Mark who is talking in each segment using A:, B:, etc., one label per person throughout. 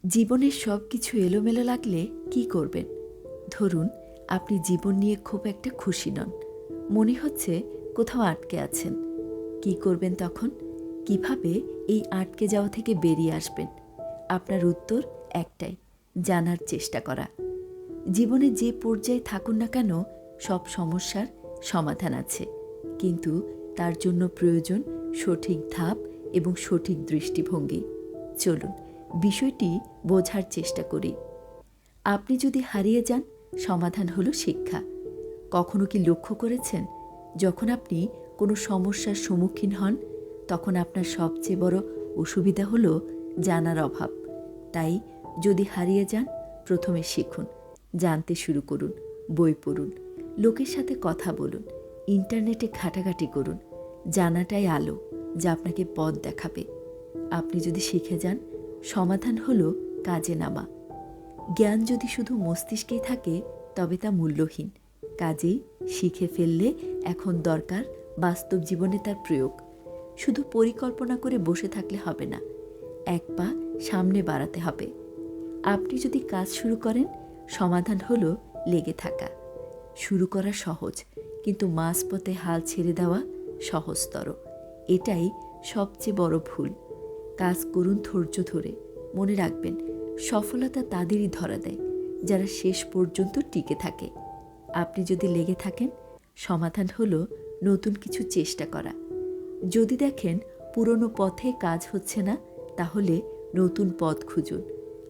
A: জীবনের সব কিছু এলোমেলো লাগলে কি করবেন? ধরুন, আপনি জীবন নিয়ে খুব একটা খুশি নন। মনে হচ্ছে কোথাও আটকে আছেন। কি করবেন তখন? কিভাবে এই আটকে যাওয়া থেকে বেরিয়ে আসবেন? আপনার উত্তর একটাই, জানার চেষ্টা করা। জীবনে যে পর্যায়ে থাকুন না কেন, সব সমস্যার সমাধান আছে। কিন্তু তার জন্য প্রয়োজন সঠিক ধাপ এবং সঠিক দৃষ্টিভঙ্গি। চলুন বিষয়টি বোঝার চেষ্টা করি। আপনি যদি হারিয়ে যান, সমাধান হলো শিক্ষা। কখনো কি লক্ষ্য করেছেন, যখন আপনি কোনো সমস্যার সম্মুখীন হন, তখন আপনার সবচেয়ে বড় অসুবিধা হলো জানার অভাব। তাই যদি হারিয়ে যান, প্রথমে শিখুন, জানতে শুরু করুন, বই পড়ুন, লোকের সাথে কথা বলুন, ইন্টারনেটে ঘাটাঘাটি করুন। জানাটাই আলো, যা আপনাকে পথ দেখাবে। আপনি যদি শিখে যান, সমাধান হলো কাজে নামা। জ্ঞান যদি শুধু মস্তিষ্কেই থাকে, তবে তা মূল্যহীন। কাজেই শিখে ফেললে এখন দরকার বাস্তব জীবনে তার প্রয়োগ। শুধু পরিকল্পনা করে বসে থাকলে হবে না, এক পা সামনে বাড়াতে হবে। আপনি যদি কাজ শুরু করেন, সমাধান হলো লেগে থাকা। শুরু করা সহজ, কিন্তু মাঝপথে হাল ছেড়ে দেওয়া সহজতর। এটাই সবচেয়ে বড় ভুল। কাজ করুন ধৈর্য ধরে। মনে রাখবেন, সফলতা তাদেরই ধরা দেয় যারা শেষ পর্যন্ত টিকে থাকে। আপনি যদি লেগে থাকেন, সমাধান হলো নতুন কিছু চেষ্টা করা। যদি দেখেন পুরনো পথে কাজ হচ্ছে না, তাহলে নতুন পথ খুঁজুন।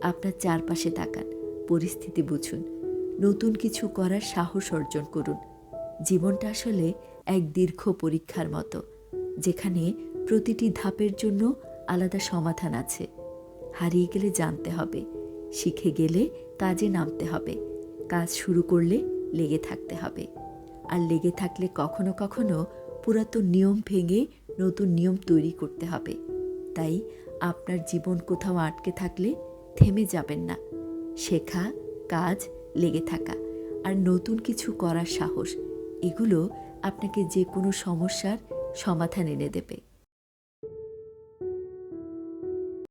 A: আপনার চারপাশে তাকান, পরিস্থিতি বুঝুন, নতুন কিছু করার সাহস অর্জন করুন। জীবনটা আসলে এক দীর্ঘ পরীক্ষার মতো, যেখানে প্রতিটি ধাপের জন্য আলাদা সমাধান আছে। হারিয়ে গেলে জানতে হবে, শিখে গেলে কাজে নামতে হবে, কাজ শুরু করলে লেগে থাকতে হবে। আর লেগে থাকলে কখনো কখনো পুরাতন নিয়ম ভেঙে নতুন নিয়ম তৈরি করতে হবে। তাই আপনার জীবন কোথাও আটকে থাকলে থেমে যাবেন না। শেখা, কাজ, লেগে থাকা আর নতুন কিছু করার সাহস, এগুলো আপনাকে যে কোনো সমস্যার সমাধান এনে দেবে।